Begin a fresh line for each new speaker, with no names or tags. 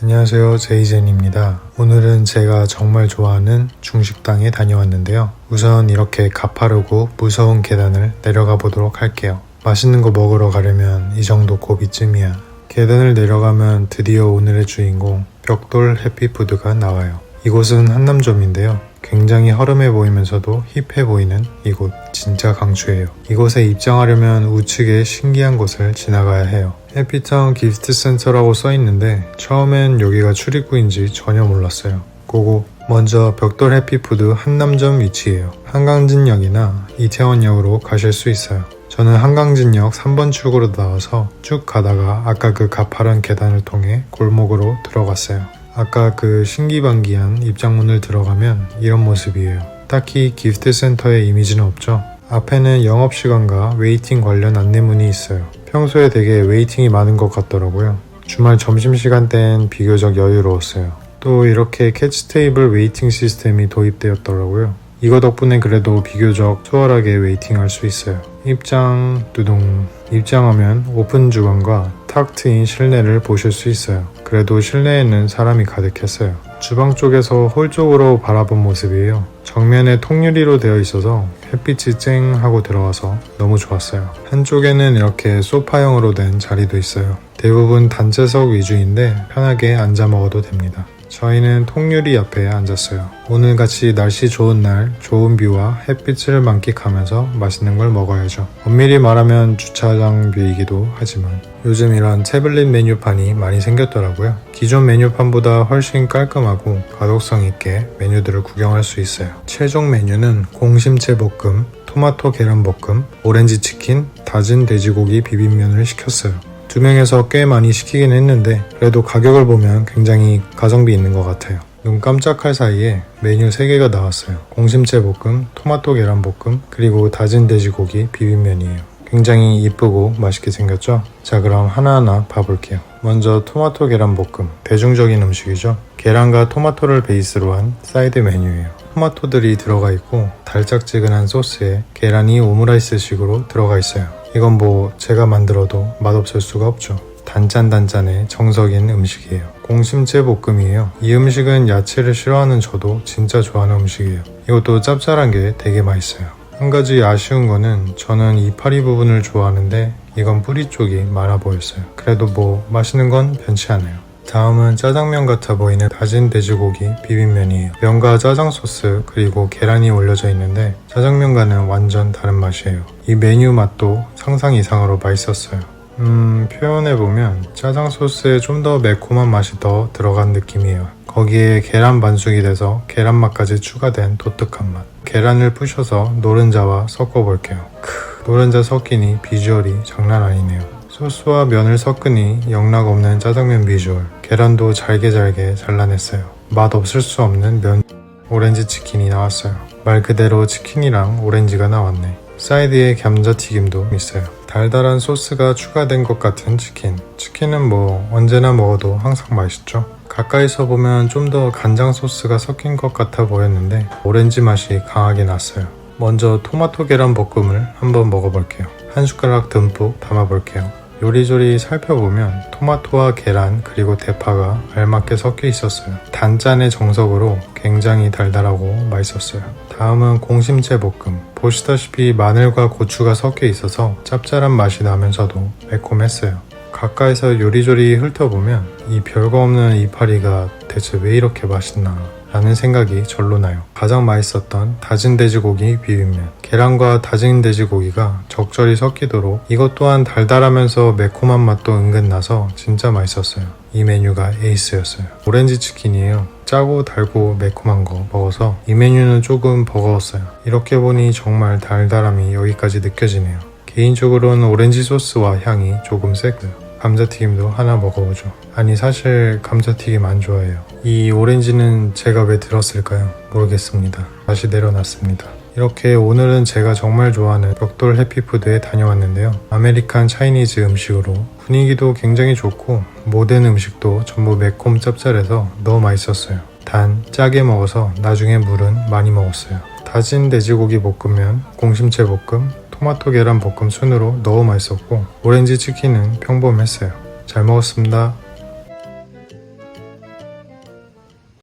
안녕하세요, 제이젠입니다. 오늘은 제가 정말 좋아하는 중식당에 다녀왔는데요. 우선 이렇게 가파르고 무서운 계단을 내려가 보도록 할게요. 맛있는 거 먹으러 가려면 이 정도 고비쯤이야. 계단을 내려가면 드디어 오늘의 주인공 벽돌 해피푸드가 나와요. 이곳은 한남점인데요. 굉장히 허름해 보이면서도 힙해 보이는 이곳 진짜 강추해요. 이곳에 입장하려면 우측에 신기한 곳을 지나가야 해요. 해피타운 기프트센터라고 써있는데 처음엔 여기가 출입구인지 전혀 몰랐어요. 고고. 먼저 벽돌 해피푸드 한남점 위치예요. 한강진역이나 이태원역으로 가실 수 있어요. 저는 한강진역 3번 출구로 나와서 쭉 가다가 아까 그 가파른 계단을 통해 골목으로 들어갔어요. 아까 그 신기반기한 입장문을 들어가면 이런 모습이에요. 딱히 기프트센터의 이미지는 없죠. 앞에는 영업시간과 웨이팅 관련 안내문이 있어요. 평소에 되게 웨이팅이 많은 것 같더라고요. 주말 점심시간 땐 비교적 여유로웠어요. 또 이렇게 캐치 테이블 웨이팅 시스템이 도입되었더라고요. 이거 덕분에 그래도 비교적 수월하게 웨이팅할 수 있어요. 입장, 두둥. 입장하면 오픈 주방과 탁 트인 실내를 보실 수 있어요. 그래도 실내에는 사람이 가득했어요. 주방 쪽에서 홀 쪽으로 바라본 모습이에요. 정면에 통유리로 되어 있어서 햇빛이 쨍 하고 들어와서 너무 좋았어요. 한쪽에는 이렇게 소파형으로 된 자리도 있어요. 대부분 단체석 위주인데 편하게 앉아 먹어도 됩니다. 저희는 통유리 앞에 앉았어요. 오늘같이 날씨 좋은 날 좋은 뷰와 햇빛을 만끽하면서 맛있는 걸 먹어야죠. 엄밀히 말하면 주차장 뷰이기도 하지만 요즘 이런 태블릿 메뉴판이 많이 생겼더라고요. 기존 메뉴판보다 훨씬 깔끔하고 가독성 있게 메뉴들을 구경할 수 있어요. 최종 메뉴는 공심채 볶음, 토마토 계란 볶음, 오렌지 치킨, 다진 돼지고기 비빔면을 시켰어요. 2명에서 꽤 많이 시키긴 했는데 그래도 가격을 보면 굉장히 가성비 있는 것 같아요. 눈 깜짝할 사이에 메뉴 3개가 나왔어요. 공심채 볶음, 토마토 계란 볶음, 그리고 다진 돼지고기 비빔면이에요. 굉장히 이쁘고 맛있게 생겼죠? 자, 그럼 하나하나 봐볼게요. 먼저 토마토 계란 볶음, 대중적인 음식이죠. 계란과 토마토를 베이스로 한 사이드 메뉴예요. 토마토들이 들어가 있고 달짝지근한 소스에 계란이 오므라이스식으로 들어가 있어요. 이건 뭐 제가 만들어도 맛없을 수가 없죠. 단짠단짠의 정석인 음식이에요. 공심채 볶음이에요. 이 음식은 야채를 싫어하는 저도 진짜 좋아하는 음식이에요. 이것도 짭짤한 게 되게 맛있어요. 한 가지 아쉬운 거는 저는 이파리 부분을 좋아하는데 이건 뿌리 쪽이 많아 보였어요. 그래도 뭐 맛있는 건 변치 않아요. 다음은 짜장면 같아 보이는 다진 돼지고기 비빔면이에요. 면과 짜장 소스 그리고 계란이 올려져 있는데 짜장면과는 완전 다른 맛이에요. 이 메뉴 맛도 상상 이상으로 맛있었어요. 표현해보면 짜장 소스에 좀 더 매콤한 맛이 더 들어간 느낌이에요. 거기에 계란 반숙이 돼서 계란 맛까지 추가된 독특한 맛. 계란을 부셔서 노른자와 섞어볼게요. 노른자 섞이니 비주얼이 장난 아니네요. 소스와 면을 섞으니 영락없는 짜장면 비주얼. 계란도 잘게 잘라냈어요. 맛 없을 수 없는 면. 오렌지 치킨이 나왔어요. 말 그대로 치킨이랑 오렌지가 나왔네. 사이드에 감자튀김도 있어요. 달달한 소스가 추가된 것 같은 치킨. 치킨은 뭐 언제나 먹어도 항상 맛있죠. 가까이서 보면 좀 더 간장 소스가 섞인 것 같아 보였는데 오렌지 맛이 강하게 났어요. 먼저 토마토 계란 볶음을 한번 먹어볼게요. 한 숟가락 듬뿍 담아볼게요. 요리조리 살펴보면 토마토와 계란 그리고 대파가 알맞게 섞여 있었어요. 단짠의 정석으로 굉장히 달달하고 맛있었어요. 다음은 공심채 볶음. 보시다시피 마늘과 고추가 섞여 있어서 짭짤한 맛이 나면서도 매콤했어요. 가까이서 요리조리 훑어보면 이 별거 없는 이파리가 대체 왜 이렇게 맛있나 라는 생각이 절로 나요. 가장 맛있었던 다진 돼지고기 비빔면. 계란과 다진 돼지고기가 적절히 섞이도록 이것 또한 달달하면서 매콤한 맛도 은근 나서 진짜 맛있었어요. 이 메뉴가 에이스였어요. 오렌지 치킨이에요. 짜고 달고 매콤한 거 먹어서 이 메뉴는 조금 버거웠어요. 이렇게 보니 정말 달달함이 여기까지 느껴지네요. 개인적으로는 오렌지 소스와 향이 조금 세고요. 감자튀김도 하나 먹어보죠. 아니 사실 감자튀김 안 좋아해요. 이 오렌지는 제가 왜 들었을까요? 모르겠습니다. 다시 내려놨습니다. 이렇게 오늘은 제가 정말 좋아하는 벽돌 해피푸드에 다녀왔는데요. 아메리칸 차이니즈 음식으로 분위기도 굉장히 좋고 모든 음식도 전부 매콤 짭짤해서 너무 맛있었어요. 단 짜게 먹어서 나중에 물은 많이 먹었어요. 다진 돼지고기 볶음면, 공심채 볶음, 토마토 계란 볶음 순으로 너무 맛있었고 오렌지 치킨은 평범했어요. 잘 먹었습니다.